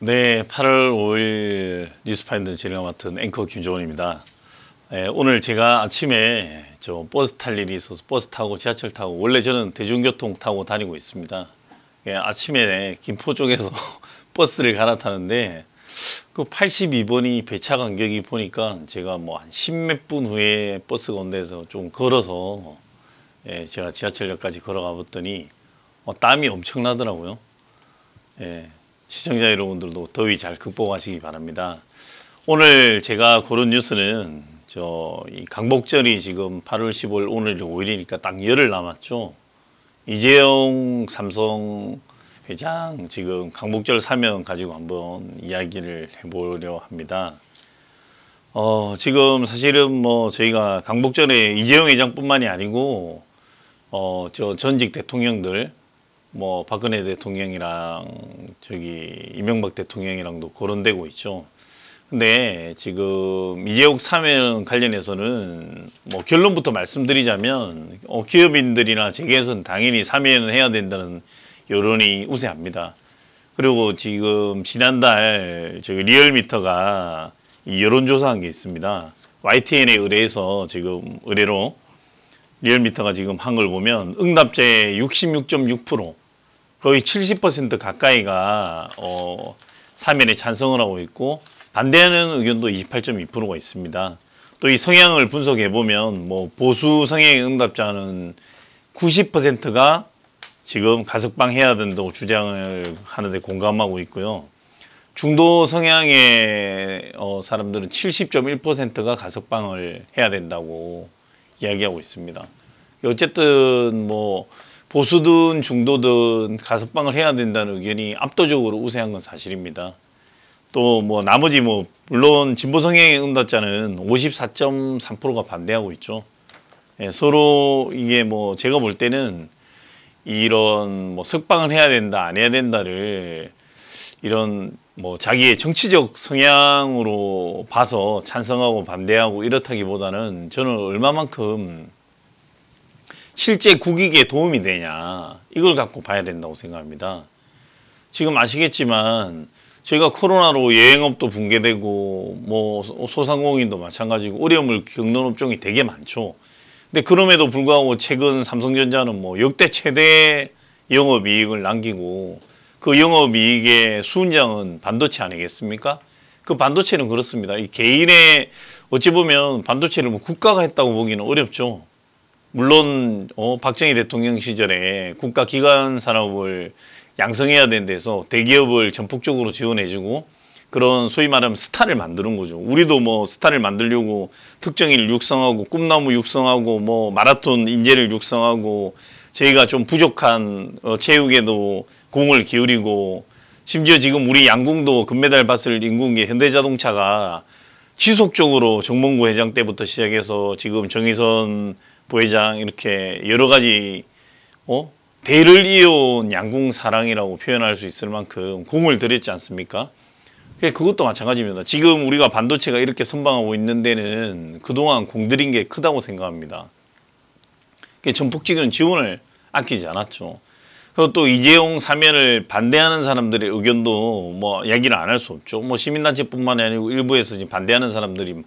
네, 8월 5일 뉴스파인더 진행을 맡은 앵커 김종원입니다. 오늘 제가 아침에 버스 탈 일이 있어서 버스 타고 지하철 타고, 원래 저는 대중교통 타고 다니고 있습니다. 아침에 김포 쪽에서 버스를 갈아타는데 그 82번이 배차 간격이 보니까 제가 뭐 한 10몇 분 후에 버스가 온대서 좀 걸어서 제가 지하철역까지 걸어가 봤더니 땀이 엄청나더라고요. 시청자 여러분들도 더위 잘 극복하시기 바랍니다. 오늘 제가 고른 뉴스는 이 강복절이 지금 8월 15일 오늘이 5일이니까 딱 열흘 남았죠. 이재용 삼성 회장 지금 강복절 사면 가지고 한번 이야기를 해보려 합니다. 지금 사실은 저희가 강복절에 이재용 회장뿐만이 아니고 전직 대통령들 박근혜 대통령이랑 이명박 대통령이랑도 거론되고 있죠. 근데 지금 이재용 사면 관련해서는 결론부터 말씀드리자면 기업인들이나 재계에서는 당연히 사면을 해야 된다는 여론이 우세합니다. 그리고 지금 지난달 리얼미터가 이 여론조사한 게 있습니다. YTN에 의뢰해서 지금 의뢰로 리얼미터가 지금 한 걸 보면 응답자의 66.6%, 거의 70% 가까이가 사면에 찬성을 하고 있고 반대하는 의견도 28.2%가 있습니다. 또 이 성향을 분석해 보면 보수 성향의 응답자는 90%가 지금 가석방 해야 된다고 주장을 하는데 공감하고 있고요. 중도 성향의 사람들은 70.1%가 가석방을 해야 된다고 이야기하고 있습니다. 어쨌든 보수든 중도든 가석방을 해야 된다는 의견이 압도적으로 우세한 건 사실입니다. 또 나머지 물론 진보 성향의 응답자는 54.3%가 반대하고 있죠. 서로 이게 제가 볼 때는 이런 석방을 해야 된다 안 해야 된다를 이런 자기의 정치적 성향으로 봐서 찬성하고 반대하고 이렇다기보다는 저는 얼마만큼 실제 국익에 도움이 되냐 이걸 갖고 봐야 된다고 생각합니다. 지금 아시겠지만 저희가 코로나로 여행업도 붕괴되고 소상공인도 마찬가지고 어려움을 겪는 업종이 되게 많죠. 근데 그럼에도 불구하고 최근 삼성전자는 역대 최대 영업이익을 남기고 그 영업이익의 수은장은 반도체 아니겠습니까? 그 반도체는 그렇습니다. 이 개인의 어찌 보면 반도체를 국가가 했다고 보기는 어렵죠. 물론 박정희 대통령 시절에 국가 기관 산업을 양성해야 되는 데서 대기업을 전폭적으로 지원해주고 그런 소위 말하면 스타를 만드는 거죠. 우리도 스타를 만들려고 특정인을 육성하고 꿈나무 육성하고 마라톤 인재를 육성하고 저희가 좀 부족한 체육에도 공을 기울이고 심지어 지금 우리 양궁도 금메달 밭을 인구인 게 현대자동차가 지속적으로 정몽구 회장 때부터 시작해서 지금 정의선 부회장 이렇게 여러 가지 대를 이어온 양궁 사랑이라고 표현할 수 있을 만큼 공을 들였지 않습니까? 그것도 마찬가지입니다. 지금 우리가 반도체가 이렇게 선방하고 있는 데는 그동안 공들인 게 크다고 생각합니다. 전폭적인 지원을 아끼지 않았죠. 그리고 또 이재용 사면을 반대하는 사람들의 의견도 이야기를 안 할 수 없죠. 시민단체뿐만 아니고 일부에서 지금 반대하는 사람들이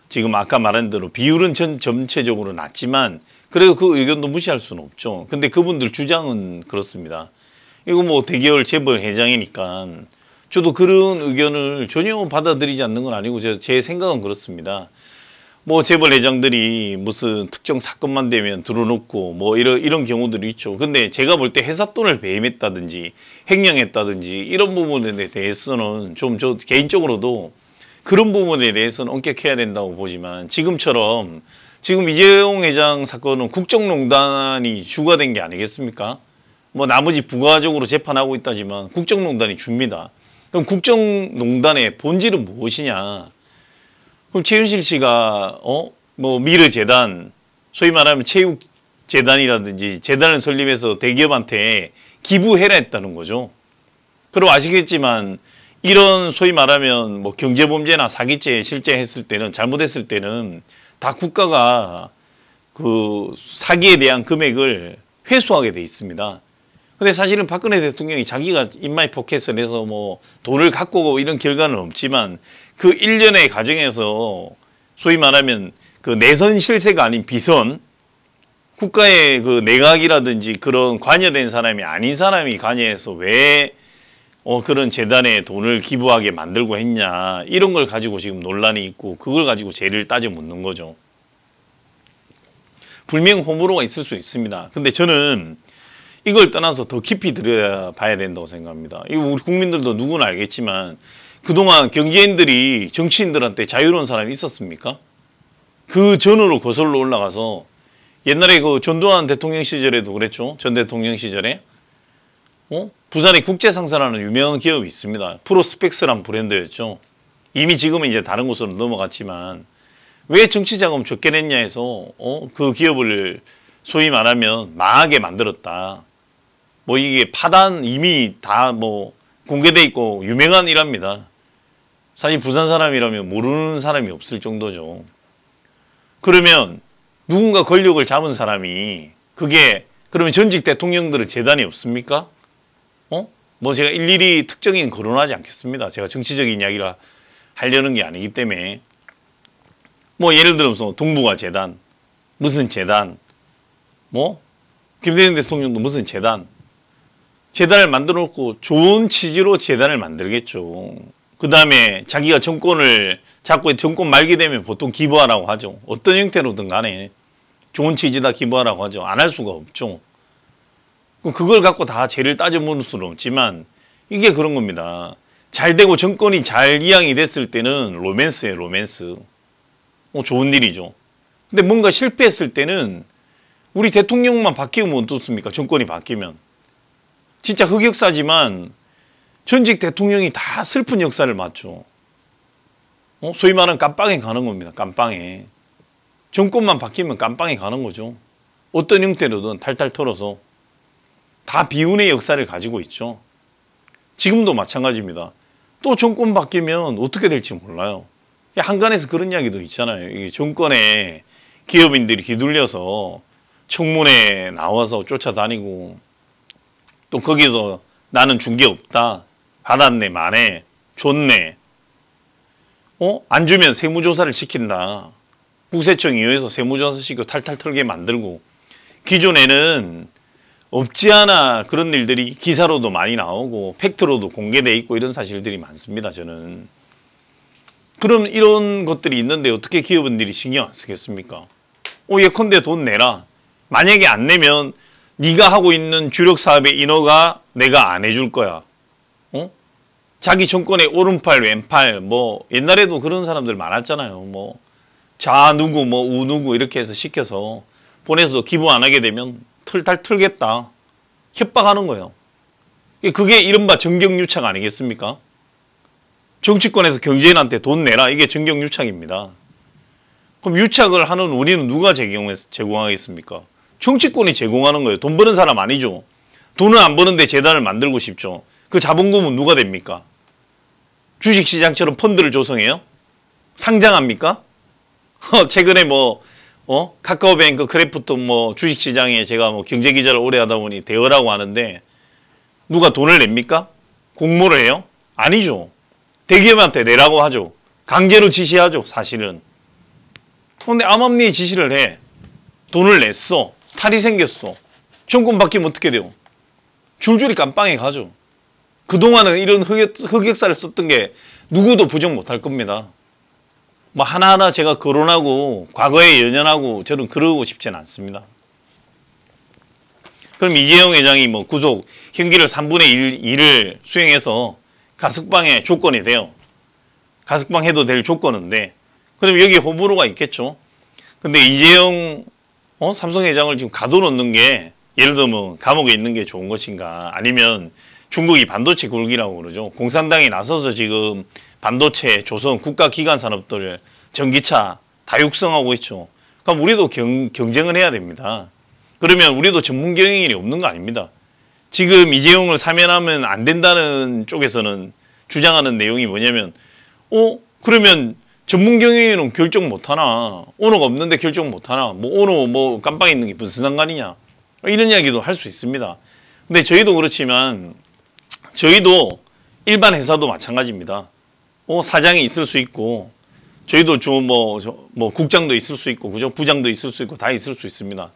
지금 아까 말한 대로 비율은 전체적으로 낮지만 그래도 그 의견도 무시할 수는 없죠. 근데 그분들 주장은 그렇습니다. 이거 대기업 재벌 회장이니까 저도 그런 의견을 전혀 받아들이지 않는 건 아니고 제 생각은 그렇습니다. 재벌 회장들이 무슨 특정 사건만 되면 들어놓고 이런 경우들이 있죠. 근데 제가 볼 때 회사 돈을 배임했다든지 횡령했다든지 이런 부분에 대해서는 저 개인적으로도 그런 부분에 대해서는 엄격해야 된다고 보지만 지금 이재용 회장 사건은 국정농단이 주가 된 게 아니겠습니까? 나머지 부가적으로 재판하고 있다지만 국정농단이 줍니다. 그럼 국정농단의 본질은 무엇이냐? 그럼 최윤실 씨가 미르재단, 소위 말하면 체육재단이라든지 재단을 설립해서 대기업한테 기부해라 했다는 거죠. 그리고 아시겠지만 이런 소위 말하면 경제범죄나 사기죄 실제 했을 때는 잘못했을 때는 다 국가가 그 사기에 대한 금액을 회수하게 돼 있습니다. 근데 사실은 박근혜 대통령이 자기가 인마이 포켓을 해서 뭐 돈을 갖고 오고 이런 결과는 없지만 그 일련의 과정에서 소위 말하면 그 내선 실세가 아닌 비선, 국가의 그 내각이라든지 그런 관여된 사람이 아닌 사람이 관여해서 왜 그런 재단에 돈을 기부하게 만들고 했냐, 이런 걸 가지고 지금 논란이 있고 그걸 가지고 죄를 따져 묻는 거죠. 불명 호불호가 있을 수 있습니다. 근데 저는 이걸 떠나서 더 깊이 들여봐야 된다고 생각합니다. 이거 우리 국민들도 누구나 알겠지만 그동안 경제인들이 정치인들한테 자유로운 사람이 있었습니까? 그 전으로 거슬러 올라가서 옛날에 그 전두환 대통령 시절에도 그랬죠. 전 대통령 시절에 부산에 국제상사라는 유명한 기업이 있습니다. 프로스펙스라는 브랜드였죠. 이미 지금은 이제 다른 곳으로 넘어갔지만 왜 정치자금 적게 냈냐 해서 그 기업을 소위 말하면 망하게 만들었다. 뭐 이게 파단 이미 다 뭐 공개돼 있고 유명한 일합니다. 사실 부산 사람이라면 모르는 사람이 없을 정도죠. 그러면 누군가 권력을 잡은 사람이 그게 그러면 전직 대통령들은 재단이 없습니까? 뭐 제가 일일이 특정인 거론하지 않겠습니다. 제가 정치적인 이야기를 하려는 게 아니기 때문에 뭐 예를 들어서 동북아 재단, 무슨 재단, 뭐 김대중 대통령도 무슨 재단을 만들어 놓고 좋은 취지로 재단을 만들겠죠. 그 다음에 자기가 정권을 잡고 정권 말게 되면 보통 기부하라고 하죠. 어떤 형태로든 간에 좋은 취지다 기부하라고 하죠. 안 할 수가 없죠. 그걸 갖고 다 죄를 따져 물을 수는 없지만 이게 그런 겁니다. 잘 되고 정권이 잘 이양이 됐을 때는 로맨스예요, 로맨스. 좋은 일이죠. 근데 뭔가 실패했을 때는 우리 대통령만 바뀌면 어떻습니까? 정권이 바뀌면. 진짜 흑역사지만 전직 대통령이 다 슬픈 역사를 맞죠. 소위 말하는 깜빵에 가는 겁니다. 깜빵에. 정권만 바뀌면 깜빵에 가는 거죠. 어떤 형태로든 탈탈 털어서. 다 비운의 역사를 가지고 있죠. 지금도 마찬가지입니다. 또 정권 바뀌면 어떻게 될지 몰라요. 한간에서 그런 이야기도 있잖아요. 이게 정권에 기업인들이 휘둘려서 청문회 나와서 쫓아다니고 또 거기서 나는 준 게 없다. 받았네, 마네, 줬네. 안 주면 세무조사를 시킨다. 국세청이의해서 세무조사 시키고 탈탈 털게 만들고 기존에는 없지 않아 그런 일들이 기사로도 많이 나오고 팩트로도 공개돼 있고 이런 사실들이 많습니다. 저는. 그럼 이런 것들이 있는데 어떻게 기업인들이 신경 안 쓰겠습니까? 예컨대 돈 내라. 만약에 안 내면 네가 하고 있는 주력 사업의 인허가 내가 안 해줄 거야. 자기 정권의 오른팔 왼팔 뭐 옛날에도 그런 사람들 많았잖아요. 뭐 좌 누구 뭐 우 누구 이렇게 해서 시켜서 보내서 기부 안 하게 되면 털탈 털겠다. 협박하는 거예요. 그게 이른바 정경유착 아니겠습니까? 정치권에서 경제인한테 돈 내라. 이게 정경유착입니다. 그럼 유착을 하는 원인은 누가 제공하겠습니까? 정치권이 제공하는 거예요. 돈 버는 사람 아니죠. 돈은 안 버는데 재단을 만들고 싶죠. 그 자본금은 누가 됩니까? 주식시장처럼 펀드를 조성해요? 상장합니까? 최근에 카카오뱅크 크래프트 주식시장에 제가 경제기자를 오래 하다 보니 대여라고 하는데 누가 돈을 냅니까? 공모를 해요? 아니죠. 대기업한테 내라고 하죠. 강제로 지시하죠, 사실은. 그런데 암암리에 지시를 해. 돈을 냈어. 탈이 생겼어. 정권 바뀌면 어떻게 돼요? 줄줄이 깜빵에 가죠. 그동안은 이런 흑역사를 썼던 게 누구도 부정 못할 겁니다. 하나하나 제가 거론하고 과거에 연연하고 저는 그러고 싶지는 않습니다. 그럼 이재용 회장이 구속 형기를 3분의 1을 수행해서 가석방의 조건이 돼요. 가석방 해도 될 조건인데 그럼 여기 호불호가 있겠죠. 근데 이재용 삼성 회장을 지금 가둬놓는 게 예를 들면 감옥에 있는 게 좋은 것인가 아니면 중국이 반도체 굴기라고 그러죠. 공산당이 나서서 지금 반도체, 조선, 국가기관 산업들, 전기차 다 육성하고 있죠. 그럼 우리도 경쟁을 해야 됩니다. 그러면 우리도 전문 경영인이 없는 거 아닙니다. 지금 이재용을 사면하면 안 된다는 쪽에서는 주장하는 내용이 뭐냐면 그러면 전문 경영인은 결정 못하나 오너가 없는데 결정 못하나 오너 깜빵에 있는 게 무슨 상관이냐 이런 이야기도 할 수 있습니다. 근데 저희도 그렇지만 저희도 일반 회사도 마찬가지입니다. 사장이 있을 수 있고 저희도 뭐 국장도 있을 수 있고 그죠? 부장도 있을 수 있고 다 있을 수 있습니다.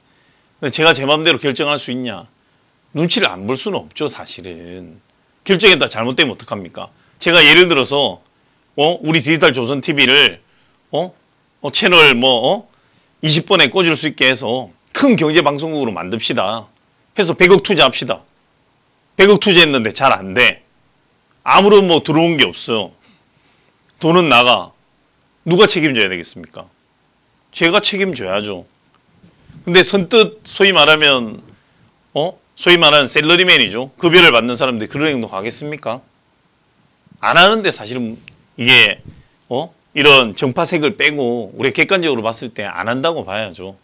근데 제가 제 마음대로 결정할 수 있냐? 눈치를 안 볼 수는 없죠, 사실은. 결정했다 잘못되면 어떡합니까? 제가 예를 들어서 우리 디지털 조선 TV를 채널 20번에 꽂을 수 있게 해서 큰 경제 방송국으로 만듭시다. 해서 100억 투자합시다. 100억 투자했는데 잘 안 돼. 아무런 들어온 게 없어요. 돈은 나가. 누가 책임져야 되겠습니까? 제가 책임져야죠. 근데 선뜻 소위 말하면 소위 말하는 셀러리맨이죠. 급여를 받는 사람들이 그런 행동 하겠습니까? 안 하는데 사실은 이게 이런 정파색을 빼고 우리가 객관적으로 봤을 때 안 한다고 봐야죠.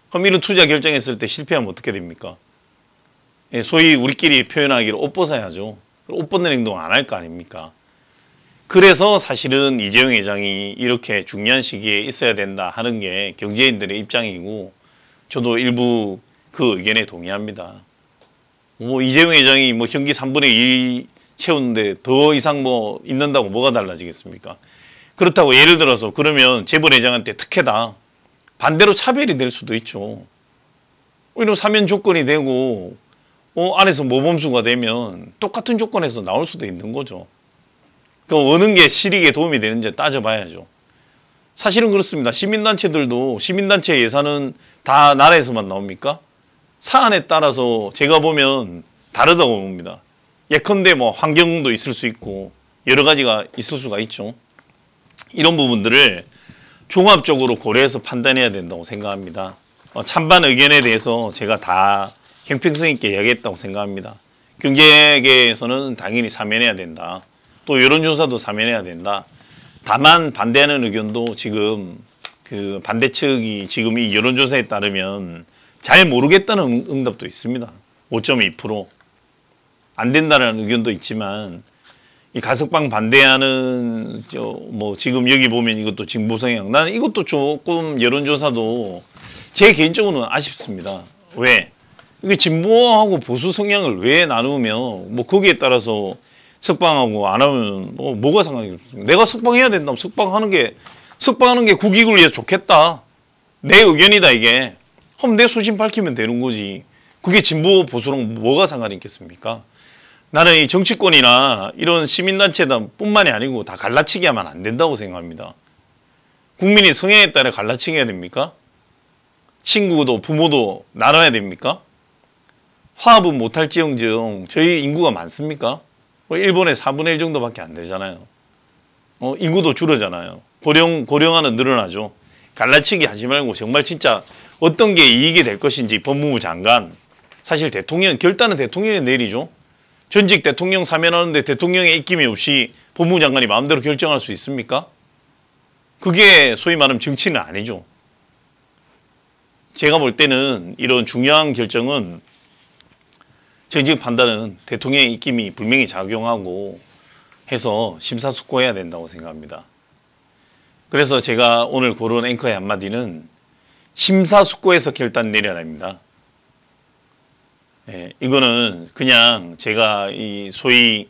그럼 이런 투자 결정했을 때 실패하면 어떻게 됩니까? 소위 우리끼리 표현하기로 옷 벗어야죠. 옷 벗는 행동 안 할 거 아닙니까? 그래서 사실은 이재용 회장이 이렇게 중요한 시기에 있어야 된다 하는 게 경제인들의 입장이고 저도 일부 그 의견에 동의합니다. 이재용 회장이 현기 3분의 1 채우는데 더 이상 있는다고 뭐가 달라지겠습니까? 그렇다고 예를 들어서 그러면 재벌 회장한테 특혜다. 반대로 차별이 될 수도 있죠. 이런 사면 조건이 되고 안에서 모범수가 되면 똑같은 조건에서 나올 수도 있는 거죠. 어느 게 실익에 도움이 되는지 따져봐야죠. 사실은 그렇습니다. 시민단체들도 시민단체 예산은 다 나라에서만 나옵니까? 사안에 따라서 제가 보면 다르다고 봅니다. 예컨대 환경도 있을 수 있고 여러 가지가 있을 수가 있죠. 이런 부분들을 종합적으로 고려해서 판단해야 된다고 생각합니다. 찬반 의견에 대해서 제가 다 형평성 있게 이야기했다고 생각합니다. 경제계에서는 당연히 사면해야 된다. 또 여론조사도 사면해야 된다. 다만 반대하는 의견도 지금 그 반대 측이 지금 이 여론조사에 따르면 잘 모르겠다는 응답도 있습니다. 5.2%. 안 된다는 의견도 있지만 이 가석방 반대하는 지금 여기 보면 이것도 진보 성향. 나는 이것도 조금 여론조사도 제 개인적으로는 아쉽습니다. 왜? 이게 진보하고 보수 성향을 왜 나누면 거기에 따라서 석방하고 안 하면 뭐가 상관이겠습니까? 내가 석방해야 된다면 석방하는 게 국익을 위해서 좋겠다. 내 의견이다 이게. 그럼 내 소신 밝히면 되는 거지. 그게 진보 보수랑 뭐가 상관이 있겠습니까? 나는 이 정치권이나 이런 시민단체뿐만이 아니고 다 갈라치기 하면 안 된다고 생각합니다. 국민이 성향에 따라 갈라치기 해야 됩니까? 친구도 부모도 나눠야 됩니까? 화합은 못할지언정 저희 인구가 많습니까? 일본의 4분의 1 정도밖에 안 되잖아요. 인구도 줄어잖아요. 고령화는 늘어나죠. 갈라치기 하지 말고 정말 진짜 어떤 게 이익이 될 것인지 법무부 장관, 사실 결단은 대통령이 내리죠. 전직 대통령 사면하는데 대통령의 입김이 없이 법무부 장관이 마음대로 결정할 수 있습니까? 그게 소위 말하면 정치는 아니죠. 제가 볼 때는 이런 중요한 결정은 정책 판단은 대통령의 입김이 분명히 작용하고 해서 심사숙고해야 된다고 생각합니다. 그래서 제가 오늘 고른 앵커의 한마디는 심사숙고해서 결단 내려라입니다. 이거는 그냥 제가 이 소위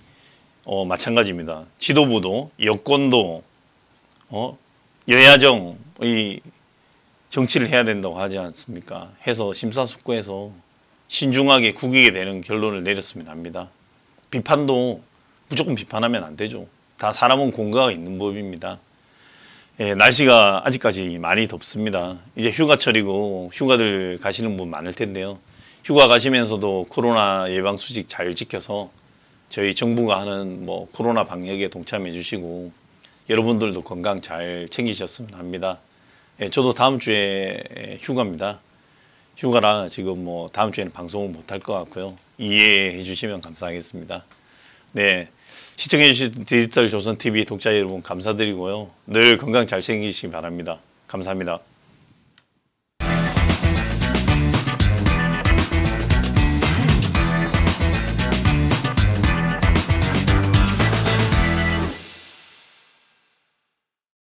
마찬가지입니다. 지도부도 여권도 여야정 이 정치를 해야 된다고 하지 않습니까? 해서 심사숙고해서 신중하게 국익에 되는 결론을 내렸으면 합니다. 비판도 무조건 비판하면 안 되죠. 다 사람은 공과가 있는 법입니다. 날씨가 아직까지 많이 덥습니다. 이제 휴가철이고 휴가들 가시는 분 많을 텐데요. 휴가 가시면서도 코로나 예방 수칙 잘 지켜서 저희 정부가 하는 코로나 방역에 동참해 주시고 여러분들도 건강 잘 챙기셨으면 합니다. 저도 다음 주에 휴가입니다. 휴가라 지금 다음 주에는 방송을 못할 것 같고요. 이해해 주시면 감사하겠습니다. 네, 시청해 주신 디지털 조선 TV 독자 여러분 감사드리고요. 늘 건강 잘 챙기시기 바랍니다. 감사합니다.